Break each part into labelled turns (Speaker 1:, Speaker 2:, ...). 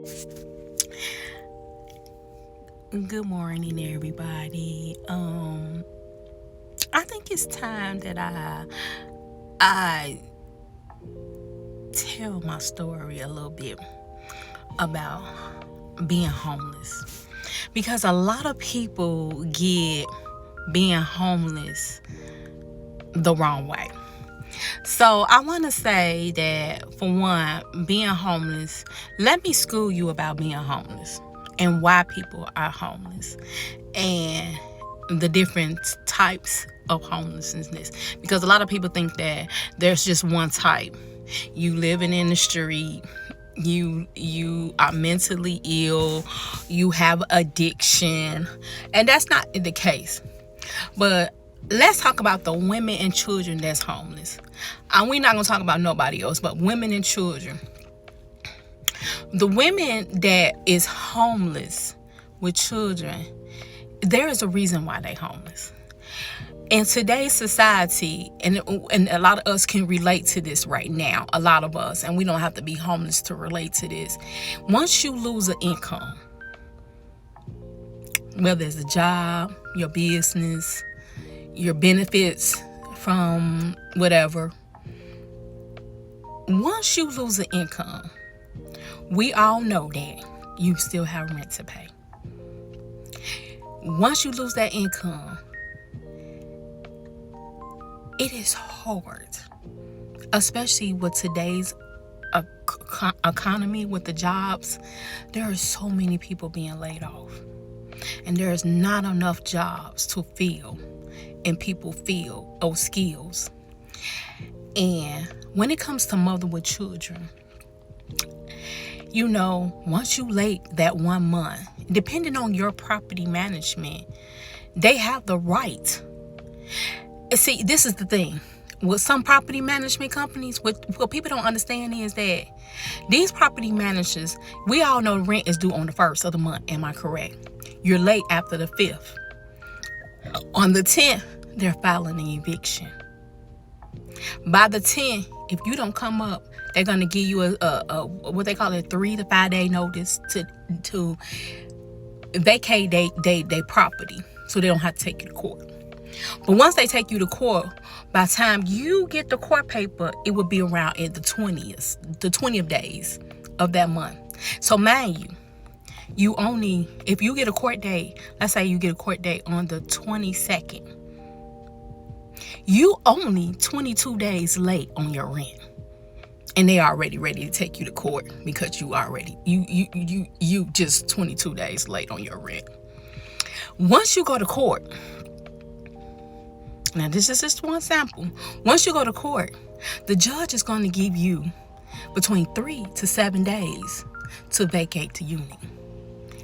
Speaker 1: Good morning, everybody. I think it's time that I tell my story a little bit about being homeless, because a lot of people get being homeless the wrong way. So I want to say that, for one, being homeless, let me school you about being homeless and why people are homeless and the different types of homelessness. Because a lot of people think that there's just one type. You living in the street, you are mentally ill, you have addiction, and that's not the case. But let's talk about the women and children that's homeless. And we're not going to talk about nobody else, but women and children. The women that is homeless with children, there is a reason why they homeless. In today's society, and a lot of us can relate to this right now, a lot of us, and we don't have to be homeless to relate to this. Once you lose an income, whether it's a job, your business, your benefits from whatever, once you lose an income, we all know that you still have rent to pay. Once you lose that income, it is hard, especially with today's economy, with the jobs. There are so many people being laid off, and there is not enough jobs to fill, and people feel those skills. And when it comes to mother with children, once you late that 1 month, depending on your property management, they have the right. See, this is the thing. With some property management companies, what people don't understand is that these property managers, we all know rent is due on the 1st of the month. Am I correct? You're late after the 5th. On the 10th, they're filing an eviction. By the 10th, if you don't come up, they're going to give you a what they call a 3 to 5 day notice to vacate their property, so they don't have to take you to court. But once they take you to court, by the time you get the court paper, it will be around at the 20th days of that month. So mind you only, if you get a court date, let's say you get a court date on the 22nd, you only 22 days late on your rent. And they already ready to take you to court because you just 22 days late on your rent. Once you go to court, now this is just one sample. Once you go to court, the judge is going to give you between 3 to 7 days to vacate the unit.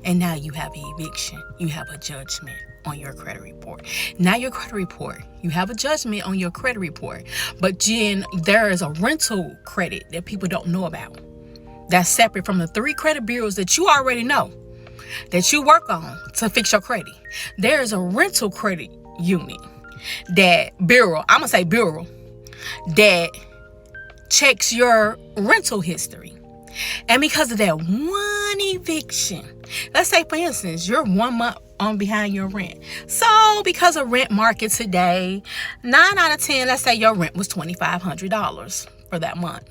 Speaker 1: And now you have an eviction. You have a judgment on your credit report. Now your credit report, you have a judgment on your credit report. But then there is a rental credit that people don't know about. That's separate from the 3 credit bureaus that you already know, that you work on to fix your credit. There is a rental credit unit, that bureau, I'm going to say bureau, that checks your rental history. And because of that one eviction, let's say, for instance, you're 1 month on behind your rent. So because of rent market today, 9 out of 10, let's say your rent was $2,500 for that month.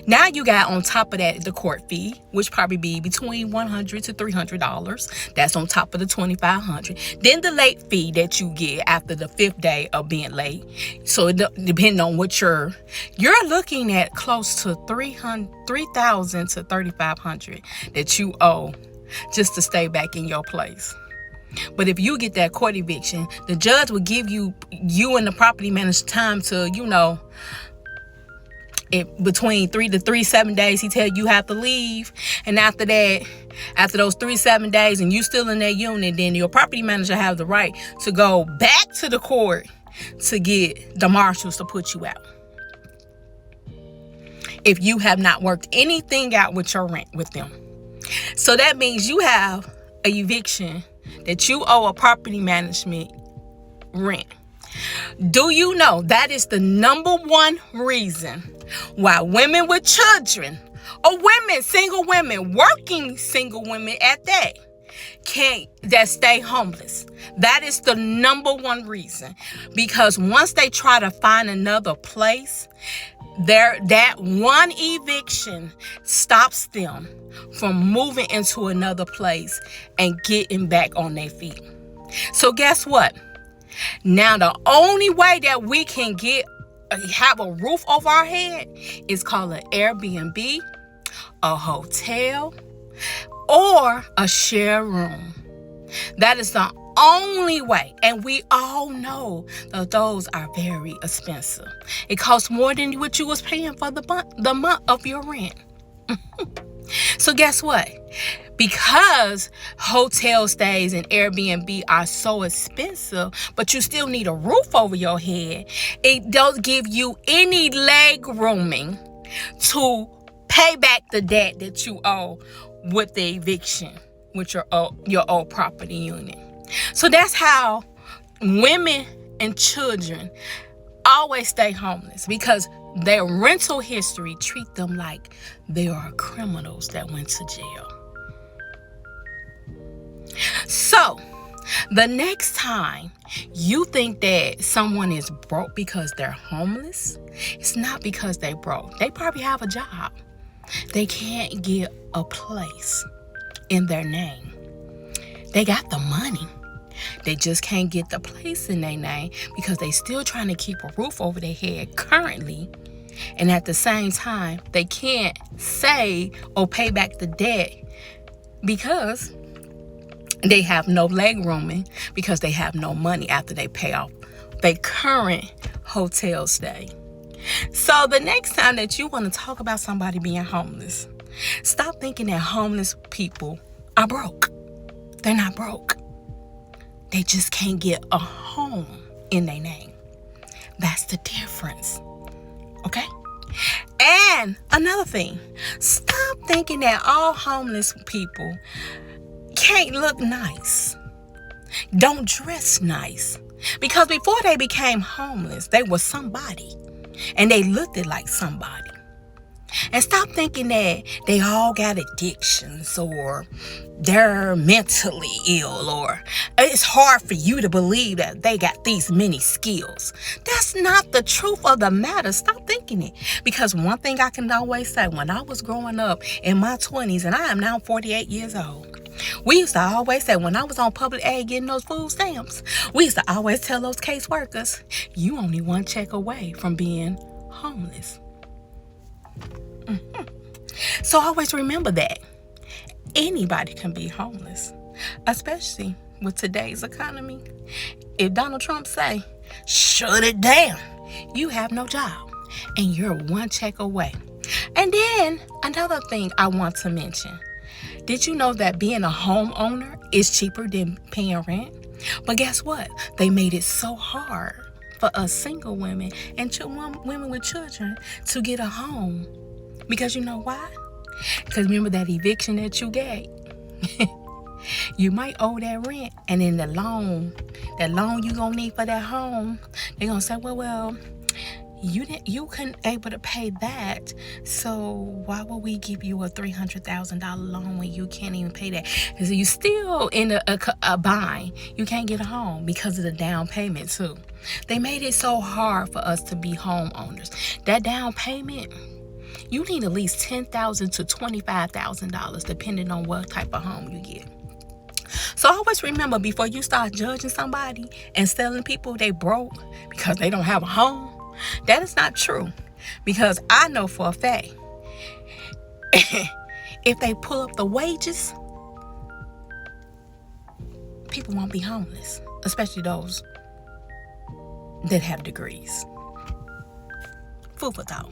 Speaker 1: Now you got on top of that the court fee, which probably be between $100 to $300. That's on top of the $2,500. Then the late fee that you get after the 5th day of being late. So depending on what you're looking at, close to $3,000 to $3,500 that you owe just to stay back in your place. But if you get that court eviction, the judge will give you and the property manager time to, between 3 to 7 days, he tell you have to leave. And after that, after those 7 days, and you still in that unit, then your property manager has the right to go back to the court to get the marshals to put you out, if you have not worked anything out with your rent with them. So that means you have a eviction that you owe a property management rent. Do you know that is the number one reason why women with children Or women, single women, working single women at that, that stay homeless. That is the number one reason. Because once they try to find another place, that one eviction stops them from moving into another place and getting back on their feet. So guess what? Now the only way that we can have a roof over our head is called an Airbnb, a hotel, or a share room. That is the only way. And we all know that those are very expensive. It costs more than what you was paying for the month of your rent. So guess what? Because hotel stays and Airbnb are so expensive, but you still need a roof over your head, it don't give you any leg rooming to pay back the debt that you owe with the eviction, with your old property unit. So that's how women and children always stay homeless, because their rental history treat them like they are criminals that went to jail. So the next time you think that someone is broke because they're homeless, it's not because they broke. They probably have a job. They can't get a place in their name. They got the money. They just can't get the place in their name because they still trying to keep a roof over their head currently. And at the same time, they can't save or pay back the debt because they have no leg rooming, because they have no money after they pay off their current hotel stay. So the next time that you want to talk about somebody being homeless, stop thinking that homeless people are broke. They're not broke. They just can't get a home in their name. That's the difference. Okay? And another thing, stop thinking that all homeless people can't look nice, don't dress nice. Because before they became homeless, they were somebody. And they looked it like somebody. And stop thinking that they all got addictions or they're mentally ill or it's hard for you to believe that they got these many skills. That's not the truth of the matter. Stop thinking it. Because one thing I can always say, when I was growing up in my 20s, and I am now 48 years old, we used to always say, when I was on public aid getting those food stamps, we used to always tell those caseworkers, you only one check away from being homeless. So always remember that anybody can be homeless, especially with today's economy. If Donald Trump say, shut it down, you have no job and you're one check away. And then another thing I want to mention, did you know that being a homeowner is cheaper than paying rent? But guess what? They made it so hard for us single women and women with children to get a home. Because you know why? Because remember that eviction that you gave? You might owe that rent, and then that loan you gonna need for that home, they're gonna say, well, you couldn't able to pay that, so why would we give you a $300,000 loan when you can't even pay that? Because you still in a bind. You can't get a home because of the down payment too. They made it so hard for us to be homeowners. That down payment, you need at least $10,000 to $25,000 depending on what type of home you get. So always remember, before you start judging somebody and telling people they broke because they don't have a home, that is not true. Because I know for a fact, if they pull up the wages, people won't be homeless, especially those that have degrees. Food for thought.